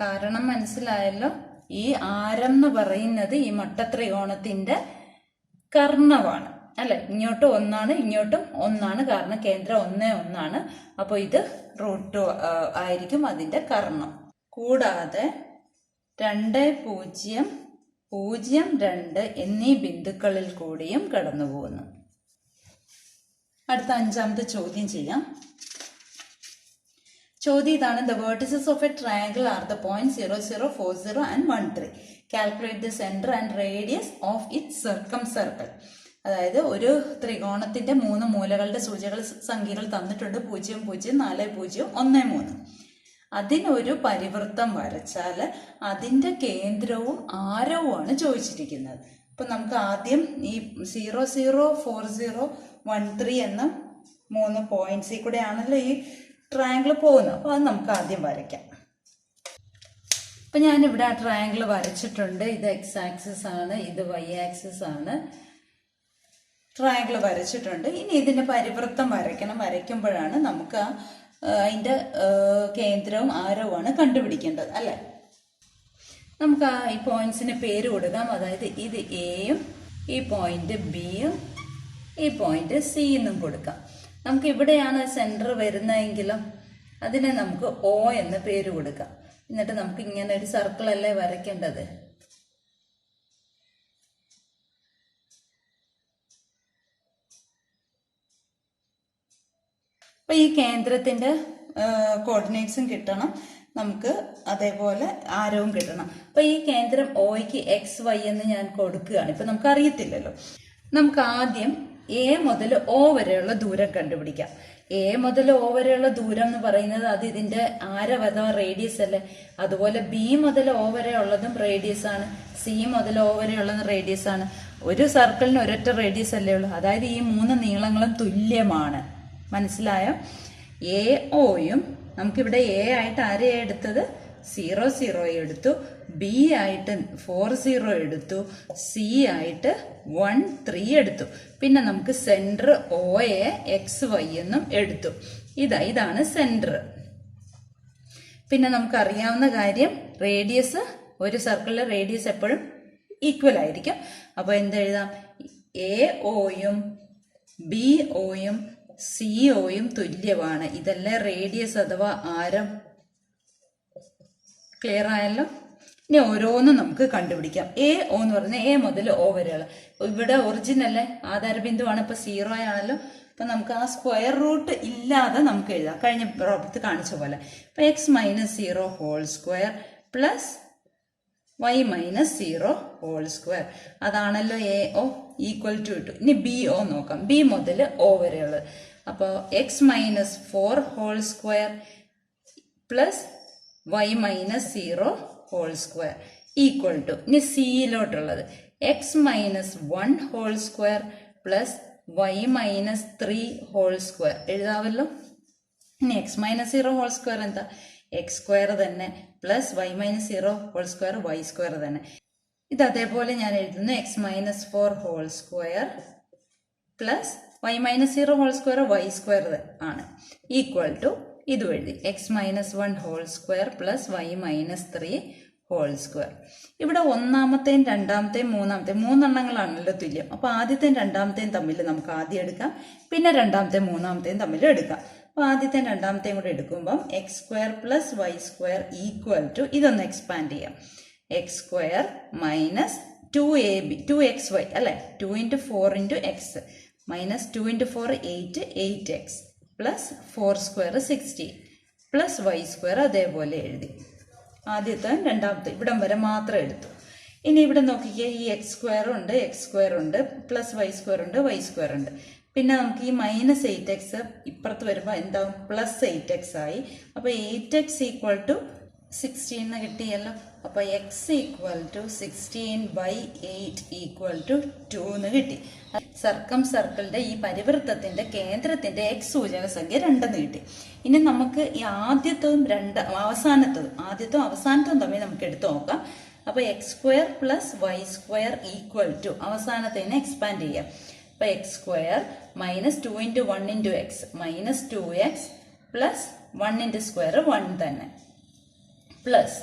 കാരണം മനസ്സിലായല്ലോ. ഈ ആരം എന്ന് പറയുന്നത് ഈ മട്ടത്രികോണത്തിന്റെ കർണമാണ് അല്ലെ. ഇങ്ങോട്ടും 1 ആണ്, ഇങ്ങോട്ടും 1 ആണ്. കാരണം കേന്ദ്രം 1 1 ആണ്. അപ്പൊ ഇത് √2 ആയിരിക്കും അതിന്റെ കർണം. കൂടാതെ 2 0 0 2 എന്നീ ബിന്ദുക്കളിൽ കൂടിയും കടന്നു പോകുന്നു. അടുത്ത 5ാമത്തെ ചോദ്യം ചെയ്യാം. ചോദ്യം ഇതാണ്: the vertices of a triangle are the point 0 0 4 0 and 1 3. Calculate the centre and radius of its circumcircle. അതായത് ഒരു ത്രികോണത്തിന്റെ 3 മൂലകളുടെ സൂചക സംഖ്യകൾ തന്നിട്ടുണ്ട്. 0 0 4 0 1 3. അതിനൊരു പരിവൃത്തം വരച്ചാൽ അതിന്റെ കേന്ദ്രവും ആരവുമാണ് ചോദിച്ചിരിക്കുന്നത്. അപ്പൊ നമുക്ക് ആദ്യം ഈ 0 0 4 0 1 3 എന്ന 3 പോയിന്റ്സിൽ കൂടെ ആണല്ലോ ഈ ട്രയാങ്കിൾ പോകുന്നത്. അപ്പൊ അത് നമുക്ക് ആദ്യം വരയ്ക്കാം. അപ്പൊ ഞാനിവിടെ ആ ട്രയാങ്കിൾ വരച്ചിട്ടുണ്ട്. ഇത് എക്സ് ആക്സിസ് ആണ്, ഇത് y ആക്സിസ് ആണ്. ട്രയാങ്കിൾ വരച്ചിട്ടുണ്ട്. ഇനി ഇതിന്റെ പരിവൃത്തം വരയ്ക്കണം. വരയ്ക്കുമ്പോഴാണ് നമുക്ക് അതിന്റെ കേന്ദ്രവും ആരവുമാണ് കണ്ടുപിടിക്കേണ്ടത് അല്ലെ. നമുക്ക് ഈ പോയിന്റ്സിന് പേര് കൊടുക്കാം. അതായത് ഇത് എയും ഈ പോയിന്റ് ബിയും ഈ പോയിന്റ് സി എന്നും കൊടുക്കാം. നമുക്ക് ഇവിടെയാണ് സെന്റർ വരുന്നതെങ്കിലും അതിനെ നമുക്ക് ഒ എന്ന് പേര് കൊടുക്കാം. എന്നിട്ട് നമുക്ക് ഇങ്ങനെ ഒരു സർക്കിൾ അല്ലേ വരയ്ക്കേണ്ടത്. അപ്പൊ ഈ കേന്ദ്രത്തിന്റെ കോർഡിനേറ്റ്സും കിട്ടണം നമുക്ക്, അതേപോലെ ആരവും കിട്ടണം. അപ്പൊ ഈ കേന്ദ്രം ഒയ്ക്ക് XY എന്ന് ഞാൻ കൊടുക്കുകയാണ്. ഇപ്പൊ നമുക്ക് അറിയത്തില്ലല്ലോ. നമുക്ക് ആദ്യം എ മുതൽ ഒ വരെയുള്ള ദൂരം കണ്ടുപിടിക്കാം. എ മുതൽ ഒ വരെയുള്ള ദൂരം എന്ന് പറയുന്നത് അത് ഇതിന്റെ ആരം അഥവാ റേഡിയസ് അല്ലേ. അതുപോലെ ബി മുതൽ ഒ വരെ ഉള്ളതും റേഡിയസ് ആണ്. സി മുതൽ ഒ വരെ ഉള്ളതും റേഡിയസ് ആണ്. ഒരു സർക്കിളിന് ഒരൊറ്റ റേഡിയസ് അല്ലേ ഉള്ളൂ. അതായത് ഈ 3 നീളങ്ങളും തുല്യമാണ്. മനസ്സിലായോ? എ ഒയും നമുക്കിവിടെ എ ആയിട്ട് ആരെയാണ് എടുത്തത്? 0 0 എടുത്തു, ബി ആയിട്ട് 4 0 എടുത്തു, സി ആയിട്ട് 1 3 എടുത്തു. പിന്നെ നമുക്ക് സെന്റർ ഒയെ XY എന്നും എടുത്തു. ഇതാണ് സെന്റർ. പിന്നെ നമുക്ക് അറിയാവുന്ന കാര്യം, റേഡിയസ്, ഒരു സർക്കിളിലെ റേഡിയസ് എപ്പോഴും ഈക്വൽ ആയിരിക്കും. അപ്പൊ എന്തെഴുതാം? എ ഒയും ബി ഒയും സിഒയും തുല്യമാണ്. ഇതല്ലേ റേഡിയസ് അഥവാ ആരം. ക്ലിയർ ആയല്ലോ? ഇനി ഓരോന്നും നമുക്ക് കണ്ടുപിടിക്കാം. എ ഒ എന്ന് പറഞ്ഞാൽ എ മുതൽ ഒ വരെയുള്ള, ഇവിടെ ഒറിജിനല്ലേ ആധാരബിന്ദുവാണ്, ഇപ്പൊ 0 ആണല്ലോ. അപ്പൊ നമുക്ക് ആ സ്ക്വയർ റൂട്ട് ഇല്ലാതെ നമുക്ക് എഴുതാം, കഴിഞ്ഞ പ്രോബ്ലത്തിൽ കാണിച്ച പോലെ. അപ്പൊ X minus 0 whole square plus y minus 0 whole square, അതാണല്ലോ എ ഒ ഈക്വൽ ടു ഇട്ടു. ഇനി ബി ഒ നോക്കാം, ബി മുതൽ ഒ വരെയുള്ളത്. അപ്പോൾ X minus 4 whole square plus y minus 0 whole square equal to, ഇനി സിയിലോട്ടുള്ളത് X minus 1 whole square plus y minus 3 whole square എഴുതാമല്ലോ. ഇനി എക്സ് മൈനസ് 0 ഹോൾ സ്ക്വയർ എന്താ, എക്സ് സ്ക്വയർ തന്നെ plus y minus 0 whole square y square തന്നെ. ഇത് അതേപോലെ ഞാൻ എഴുതുന്നു, x minus 4 whole square plus y minus 0 whole square y square ആണ് ഈക്വൽ ടു ഇതും എഴുതി, x minus 1 whole square plus y minus 3 whole square. ഇവിടെ ഒന്നാമത്തെയും രണ്ടാമത്തെയും മൂന്നാമത്തെയും മൂന്നെണ്ണങ്ങളാണല്ലോ തുല്യം. അപ്പൊ ആദ്യത്തെയും രണ്ടാമത്തെയും തമ്മിൽ നമുക്ക് ആദ്യം എടുക്കാം, പിന്നെ രണ്ടാമത്തെയും മൂന്നാമത്തെയും തമ്മിൽ എടുക്കാം. അപ്പൊ ആദ്യത്തെയും രണ്ടാമത്തെയും കൂടെ എടുക്കുമ്പം x square plus Y square equal to, ഇതൊന്ന് എക്സ്പാൻഡ് ചെയ്യാം, x square minus 2ab 2xy അല്ലെ, 2 × 4 × x minus 2 × 4 8 8x plus 4 square 16 plus Y square അതേപോലെ എഴുതി. ആദ്യത്തെ രണ്ടാമത്തെ ഇവിടം വരെ മാത്രം എടുത്തു. ഇനി ഇവിടെ നോക്കിക്കേ, ഈ എക്സ് സ്ക്വയർ ഉണ്ട് പ്ലസ് വൈ സ്ക്വയർ ഉണ്ട് വൈ സ്ക്വയർ ഉണ്ട്. പിന്നെ നമുക്ക് ഈ മൈനസ് 8x ഇപ്പുറത്ത് വരുമ്പോൾ എന്താവും, പ്ലസ് 8x ആയി. അപ്പൊ 8x ഈക്വൽ ടു 16 എന്ന് കിട്ടിയല്ലോ. അപ്പൊ x equal to 16/8 equal to 2 എന്ന് കിട്ടി. സർക്കിളിന്റെ ഈ പരിവൃത്തത്തിന്റെ കേന്ദ്രത്തിന്റെ എക്സ് സൂചക സംഖ്യ 2 എന്ന് കിട്ടി. ഇനി നമുക്ക് ഈ ആദ്യത്തതും അവസാനത്തതും തമ്മിൽ നമുക്ക് എടുത്തു നോക്കാം. അപ്പൊ X square plus Y square equal to അവസാനത്തേനെ എക്സ്പാൻഡ് ചെയ്യാം. അപ്പൊ X square minus 2 × 1 × x minus 2x plus 1 × square 1 തന്നെ plus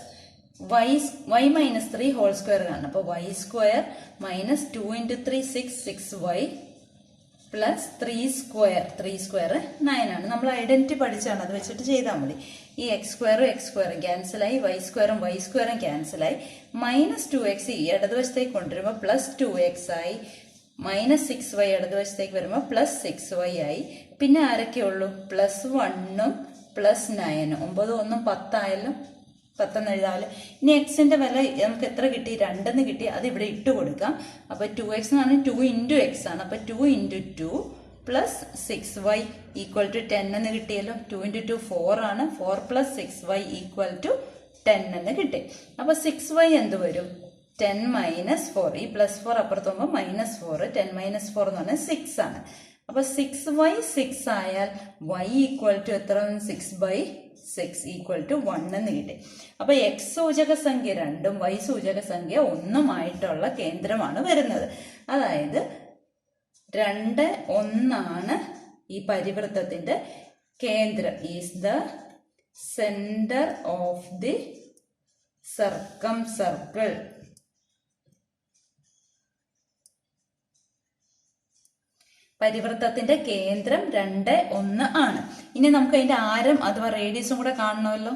y minus 3 whole square കാണണം. അപ്പൊ y square minus 2 × 3 6y plus 3 square 9 ആണ്. നമ്മൾ ഐഡന്റിറ്റി പഠിച്ചാണ്, അത് വെച്ചിട്ട് ചെയ്താൽ മതി. ഈ എക്സ് സ്ക്വയറും ക്യാൻസലായി, വൈ സ്ക്വയറും ക്യാൻസലായി, മൈനസ് 2x ഈ ഇടതുവശത്തേക്ക് കൊണ്ടുവരുമ്പോൾ പ്ലസ് 2x ആയി, മൈനസ് 6y ഇടതുവശത്തേക്ക് വരുമ്പോൾ പ്ലസ് 6y ആയി. പിന്നെ ആരൊക്കെ ഉള്ളൂ, പ്ലസ് 1ഉം പ്ലസ് 9ഉം, 9 1 10 ആയല്ലോ, 10 എന്ന് എഴുതാമല്ലോ. ഇനി എക്സിന്റെ വില നമുക്ക് എത്ര കിട്ടി, 2 എന്ന് കിട്ടി, അത് ഇവിടെ ഇട്ട് കൊടുക്കാം. അപ്പൊ 2x എന്ന് പറഞ്ഞാൽ 2 × x ആണ്. അപ്പൊ 2 × 2 പ്ലസ് 6y ഈക്വൽ ടു 10 എന്ന് കിട്ടിയല്ലോ. 2 × 2 4 ആണ്, 4 പ്ലസ് 6y ഈക്വൽ ടു 10 എന്ന് കിട്ടി. അപ്പൊ 6y എന്ത് വരും, 10 മൈനസ് 4, ഈ പ്ലസ് 4 അപ്പുറത്ത് പോകുമ്പോൾ മൈനസ് 4, 10 മൈനസ് 4 എന്ന് പറഞ്ഞാൽ 6 ആണ്. അപ്പൊ 6y 6 ആയാൽ y ഈക്വൽ ടു എത്ര, 6/6 ഈക്വൽ ടു 1 എന്ന് കിട്ടി. അപ്പൊ എക്സ് സൂചക സംഖ്യ 2ഉം y സൂചക സംഖ്യ 1ഉം ആയിട്ടുള്ള കേന്ദ്രമാണ് വരുന്നത്. അതായത് 2 1 ആണ് ഈ പരിവൃത്തത്തിന്റെ കേന്ദ്രം, is the centre of the circle. പരിവൃത്തത്തിന്റെ കേന്ദ്രം 2 1 ആണ്. ഇനി നമുക്ക് അതിന്റെ ആരം അഥവാ റേഡിയസും കൂടെ കാണണമല്ലോ.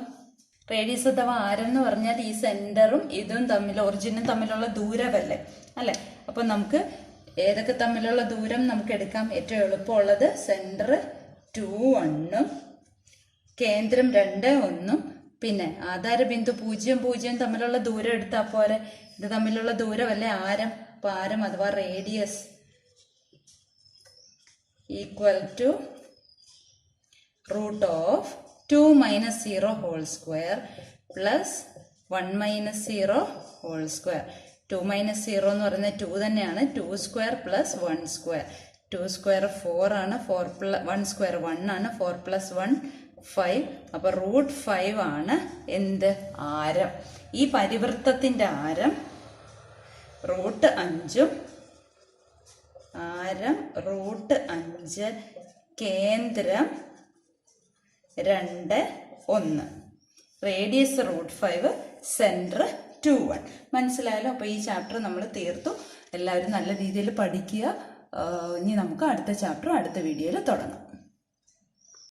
റേഡിയസ് അഥവാ ആരം എന്ന് പറഞ്ഞാൽ ഈ സെന്ററും ഇതും തമ്മിൽ, ഒറിജിനും തമ്മിലുള്ള ദൂരമല്ലേ അല്ലെ. അപ്പൊ നമുക്ക് ഏതൊക്കെ തമ്മിലുള്ള ദൂരം നമുക്ക് എടുക്കാം. ഏറ്റവും എളുപ്പമുള്ളത് സെന്റർ 2 1ഉം കേന്ദ്രം 2 1ഉം പിന്നെ ആധാരബിന്ദു 0 0 തമ്മിലുള്ള ദൂരം എടുത്താൽ പോരെ. ഇത് തമ്മിലുള്ള ദൂരമല്ലേ ആരം. അപ്പൊ ആരം അഥവാ radius equal to root of 2 minus 0 whole square plus 1 minus 0 whole square. 2 minus 0 എന്ന് പറയുന്നത് 2 തന്നെയാണ്. 2 square plus 1 square. 2 square 4 ആണ്, 1 square 1 ആണ്, 4 plus 1 5. അപ്പൊ root 5 ആണ് എന്ത്, ആരം. ഈ പരിവൃത്തത്തിന്റെ ആരം റൂട്ട് 5ഉം ആരം റൂട്ട് 5, കേന്ദ്രം 2 1, റേഡിയസ് റൂട്ട് 5, സെന്റർ 2 1. മനസ്സിലായല്ലോ. അപ്പൊ ഈ ചാപ്റ്റർ നമ്മൾ തീർത്തു. എല്ലാവരും നല്ല രീതിയിൽ പഠിക്കുക. ഇനി നമുക്ക് അടുത്ത ചാപ്റ്റർ അടുത്ത വീഡിയോയിൽ തുടങ്ങാം.